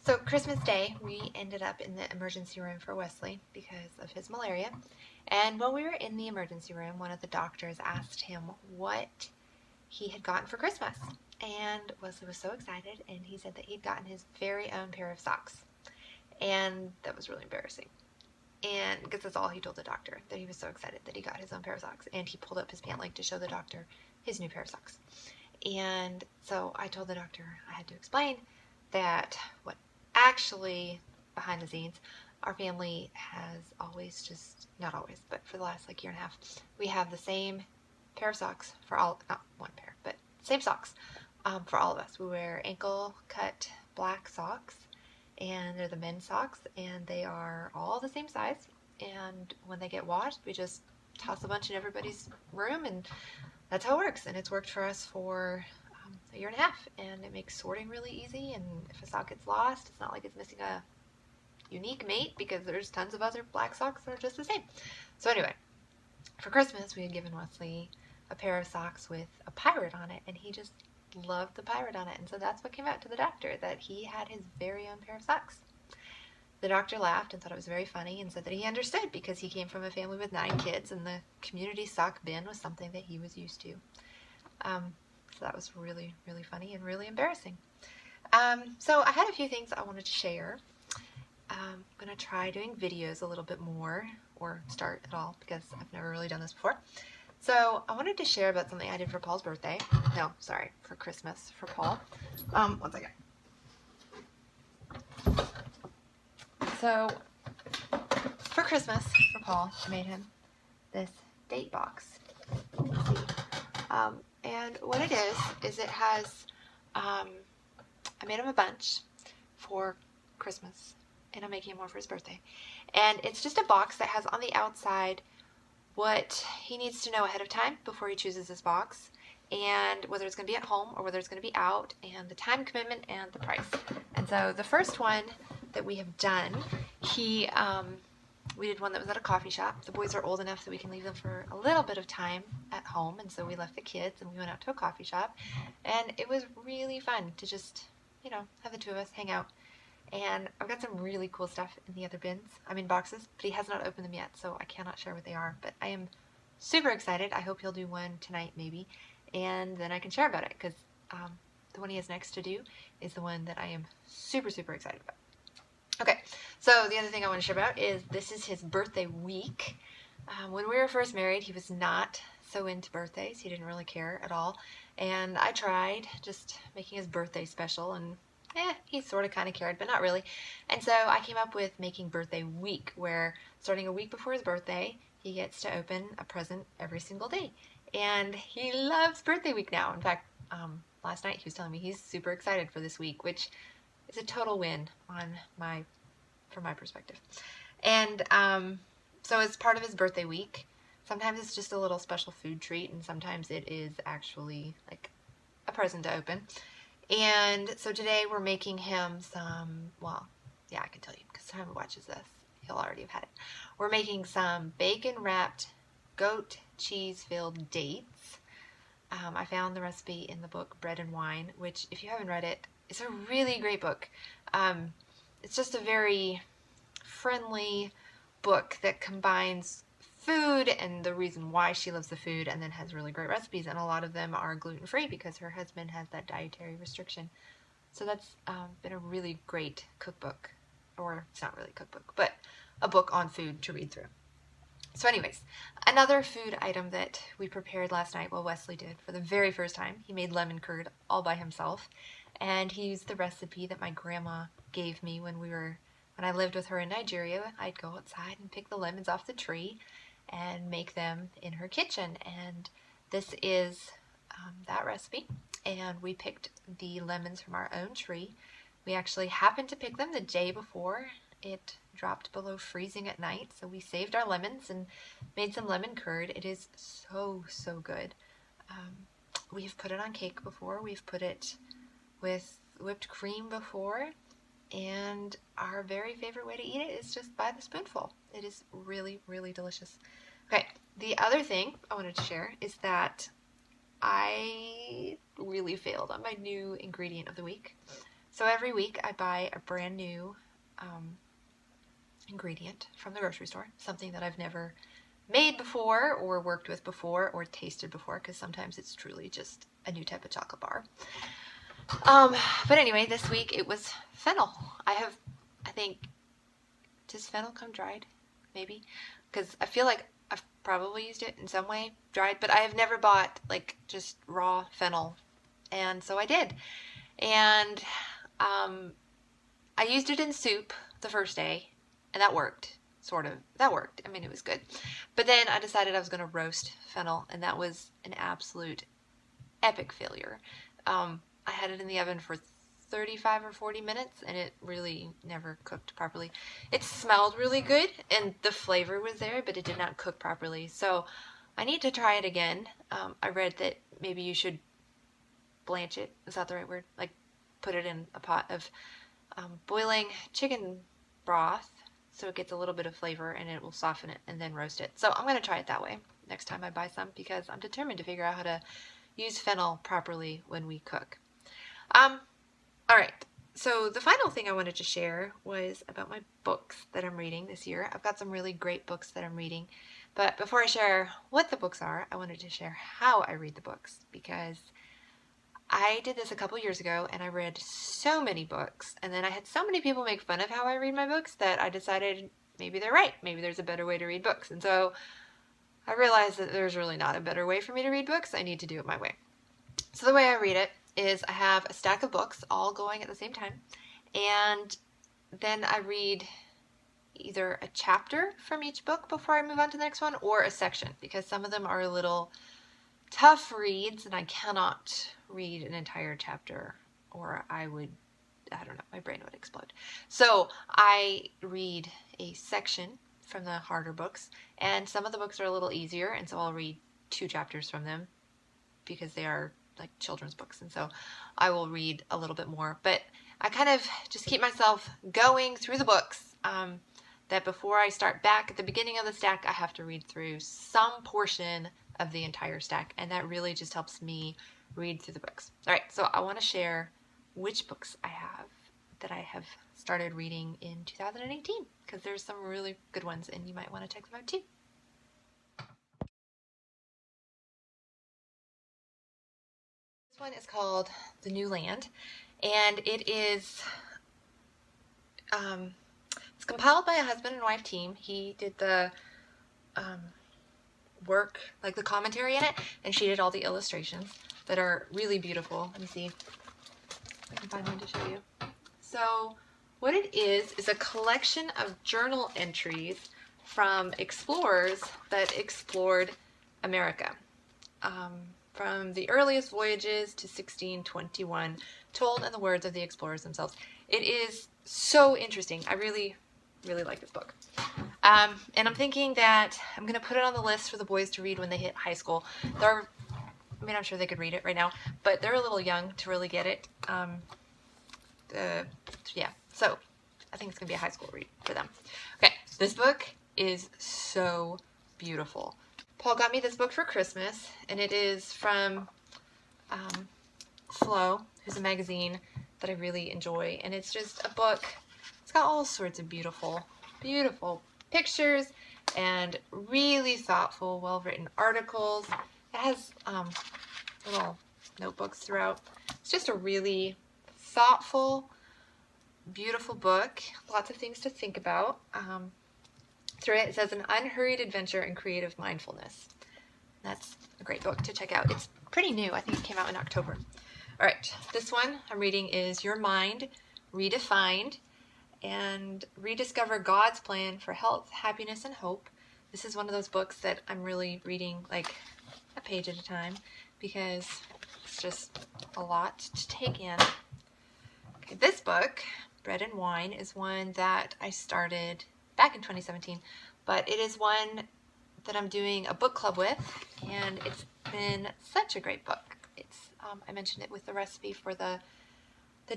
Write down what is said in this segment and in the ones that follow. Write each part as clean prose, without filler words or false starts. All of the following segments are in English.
So Christmas Day, we ended up in the emergency room for Wesley because of his malaria. And while we were in the emergency room, one of the doctors asked him what he had gotten for Christmas. And Wesley was so excited, and he said that he'd gotten his very own pair of socks. And that was really embarrassing. And because that's all he told the doctor, that he was so excited that he got his own pair of socks. And he pulled up his pant leg to show the doctor his new pair of socks. And so I told the doctor I had to explain that what actually behind the scenes, our family has always not always, but for the last year and a half, we have the same pair of socks for all, not one pair, but same socks for all of us. We wear ankle cut black socks, and they're the men's socks, and they are all the same size. And when they get washed, we just toss a bunch in everybody's room, and that's how it works. And it's worked for us for a year and a half, and it makes sorting really easy. And if a sock gets lost, it's not like it's missing a unique mate, because there's tons of other black socks that are just the same. So anyway, for Christmas, we had given Wesley a pair of socks with a pirate on it, and he just loved the pirate on it. And so that's what came out to the doctor, that he had his very own pair of socks. The doctor laughed and thought it was very funny and said that he understood, because he came from a family with 9 kids, and the community sock bin was something that he was used to. So that was really, really funny and really embarrassing. So I had a few things I wanted to share. I'm going to try doing videos a little bit more, or start at all, because I've never really done this before. So I wanted to share about something I did for Paul's birthday. No, sorry, for Christmas for Paul. One second. So for Christmas for Paul, I made him this date box. Let's see. And what it is it has, I made him a bunch for Christmas, and I'm making him more for his birthday. And it's just a box that has on the outside what he needs to know ahead of time before he chooses his box, and whether it's going to be at home or whether it's going to be out, and the time commitment and the price. And so the first one that we have done, we did one that was at a coffee shop. The boys are old enough that we can leave them for a little bit of time at home, and so we left the kids and we went out to a coffee shop, and it was really fun to just, have the two of us hang out. And I've got some really cool stuff in the other boxes, but he has not opened them yet, so I cannot share what they are. But I am super excited. I hope he'll do one tonight, maybe, and then I can share about it, because the one he has next to do is the one that I am super, super excited about. Okay, so the other thing I want to share about is this is his birthday week. When we were first married, he was not so into birthdays. He didn't really care at all, and I tried just making his birthday special, and he sort of kind of cared, but not really. And so I came up with making birthday week, where starting a week before his birthday, he gets to open a present every single day. And he loves birthday week now. In fact, last night he was telling me he's super excited for this week, which is a total win from my perspective. And so as part of his birthday week, sometimes it's just a little special food treat, and sometimes it is actually like a present to open. And so today we're making him some, I can tell you, because the time he watches this, he'll already have had it. We're making some bacon-wrapped, goat cheese-filled dates. I found the recipe in the book Bread and Wine, which, if you haven't read it, it's a really great book. It's just a very friendly book that combines food and the reason why she loves the food, and then has really great recipes, and a lot of them are gluten-free because her husband has that dietary restriction. So that's been a really great cookbook, or it's not really a cookbook, but a book on food to read through. So anyways, another food item that we prepared last night, Wesley did for the very first time, he made lemon curd all by himself, and he used the recipe that my grandma gave me when I lived with her in Nigeria. I'd go outside and pick the lemons off the tree and make them in her kitchen, and this is that recipe. And we picked the lemons from our own tree. We actually happened to pick them the day before it dropped below freezing at night, so we saved our lemons and made some lemon curd. It is so, so good. We've put it on cake before. We've put it with whipped cream before, and our very favorite way to eat it is just by the spoonful. It is really, really delicious. Okay, the other thing I wanted to share is that I really failed on my new ingredient of the week. So every week I buy a brand new ingredient from the grocery store, something that I've never made before or worked with before or tasted before, because sometimes it's truly just a new type of chocolate bar. But anyway, this week it was fennel. I think, does fennel come dried? Maybe? Because I feel like I've probably used it in some way dried, but I have never bought like just raw fennel. And so I did. And I used it in soup the first day, and that worked. Sort of. That worked. I mean, it was good. But then I decided I was going to roast fennel, and that was an absolute epic failure. I had it in the oven for 35 or 40 minutes, and it really never cooked properly. It smelled really good, and the flavor was there, but it did not cook properly. So I need to try it again. I read that maybe you should blanch it. Is that the right word? Like put it in a pot of boiling chicken broth so it gets a little bit of flavor and it will soften it, and then roast it. So I'm going to try it that way next time I buy some, because I'm determined to figure out how to use fennel properly when we cook. All right. So the final thing I wanted to share was about my books that I'm reading this year. I've got some really great books that I'm reading. But before I share what the books are, I wanted to share how I read the books, because I did this a couple years ago and I read so many books, and then I had so many people make fun of how I read my books that I decided maybe they're right. Maybe there's a better way to read books. And so I realized that there's really not a better way for me to read books. I need to do it my way. So the way I read it is I have a stack of books all going at the same time, and then I read either a chapter from each book before I move on to the next one, or a section, because some of them are a little tough reads and I cannot read an entire chapter, or I don't know, my brain would explode. So I read a section from the harder books, and some of the books are a little easier, and so I'll read 2 chapters from them because they are like children's books, and so I will read a little bit more. But I kind of just keep myself going through the books, that before I start back at the beginning of the stack, I have to read through some portion of the entire stack, and that really just helps me read through the books. All right, so I want to share which books I have that I have started reading in 2018, because there's some really good ones, and you might want to check them out too. This one is called The New Land, and it is it's compiled by a husband and wife team. He did the work, like the commentary in it, and she did all the illustrations that are really beautiful. Let me see if I can find one to show you. So what it is a collection of journal entries from explorers that explored America, from the earliest voyages to 1621, told in the words of the explorers themselves. It is so interesting. I really, really like this book. And I'm thinking that I'm going to put it on the list for the boys to read when they hit high school. I'm sure they could read it right now, but they're a little young to really get it. Yeah, so I think it's going to be a high school read for them. Okay, this book is so beautiful. Paul got me this book for Christmas, and it is from Flow, who's a magazine that I really enjoy, and it's just a book. It's got all sorts of beautiful, beautiful pictures and really thoughtful, well-written articles. It has little notebooks throughout. It's just a really thoughtful, beautiful book. Lots of things to think about. Through it says An Unhurried Adventure in Creative Mindfulness. That's a great book to check out. It's pretty new. I think it came out in October. All right, this one I'm reading is Your Mind Redefined, and Rediscover God's Plan for Health, Happiness, and Hope. This is one of those books that I'm really reading like a page at a time, because it's just a lot to take in. Okay, this book, Bread and Wine, is one that I started back in 2017, but it is one that I'm doing a book club with, and it's been such a great book. It's I mentioned it with the recipe for the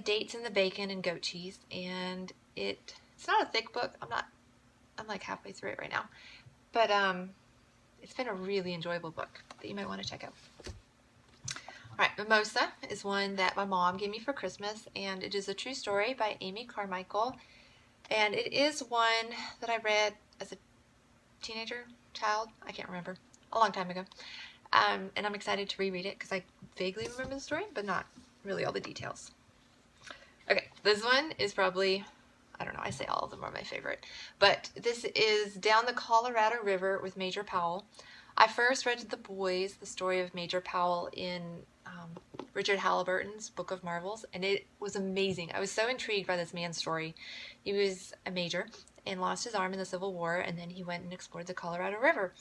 dates and the bacon and goat cheese, and it's not a thick book. I'm like halfway through it right now, but it's been a really enjoyable book that you might want to check out. All right, Mimosa is one that my mom gave me for Christmas, and it is a true story by Amy Carmichael. And it is one that I read as a teenager, child, I can't remember, a long time ago. And I'm excited to reread it because I vaguely remember the story, but not really all the details. Okay, this one is probably, I don't know, I say all of them are my favorite, but this is Down the Colorado River with Major Powell. I first read The Boys, the story of Major Powell in Richard Halliburton's Book of Marvels, and it was amazing. I was so intrigued by this man's story. He was a major and lost his arm in the Civil War, and then he went and explored the Colorado River.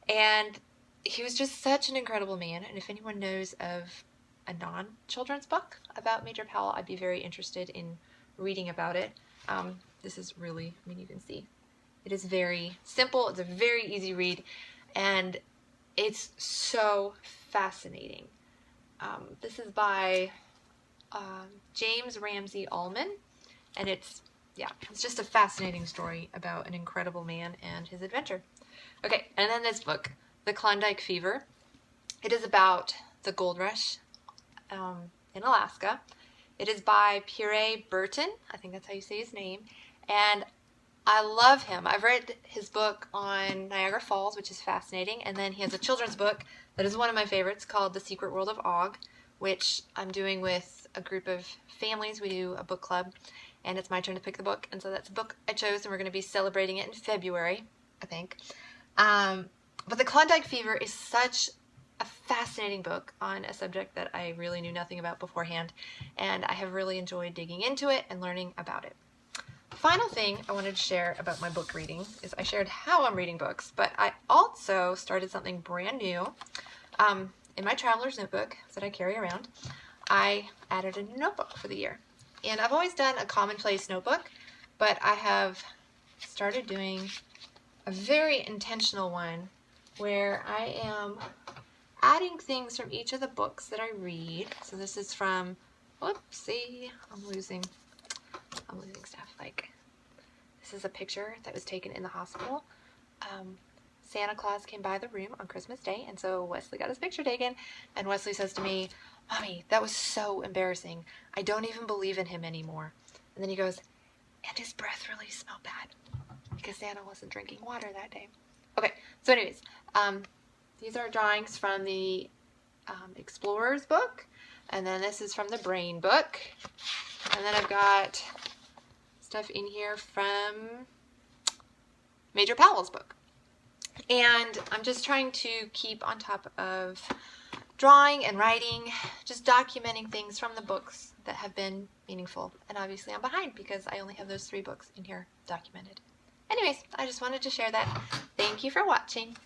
And he was just such an incredible man, and if anyone knows of a non-children's book about Major Powell, I'd be very interested in reading about it. This is really, I mean, you can see, it is very simple, it's a very easy read, and it's so fascinating. This is by James Ramsey Ullman, and it's just a fascinating story about an incredible man and his adventure. Okay, and then this book, The Klondike Fever. It is about the gold rush in Alaska. It is by Pierre Burton, I think that's how you say his name, and I love him. I've read his book on Niagara Falls, which is fascinating, and then he has a children's book that is one of my favorites called The Secret World of Og, which I'm doing with a group of families. We do a book club, and it's my turn to pick the book, and so that's a book I chose, and we're going to be celebrating it in February, I think. But The Klondike Fever is such a fascinating book on a subject that I really knew nothing about beforehand, and I have really enjoyed digging into it and learning about it. Final thing I wanted to share about my book reading is I shared how I'm reading books, but I also started something brand new. In my traveler's notebook that I carry around, I added a notebook for the year. And I've always done a commonplace notebook, but I have started doing a very intentional one where I am adding things from each of the books that I read. So this is from, whoopsie, I'm losing stuff. Like, this is a picture that was taken in the hospital. Santa Claus came by the room on Christmas Day, and so Wesley got his picture taken, and Wesley says to me, "Mommy, that was so embarrassing. I don't even believe in him anymore." And then he goes, "And his breath really smelled bad," because Santa wasn't drinking water that day. Okay, so anyways, these are drawings from the Explorer's book, and then this is from the Brain book, and then I've got stuff in here from Major Powell's book. And I'm just trying to keep on top of drawing and writing, just documenting things from the books that have been meaningful. And obviously I'm behind because I only have those 3 books in here documented. Anyways, I just wanted to share that. Thank you for watching.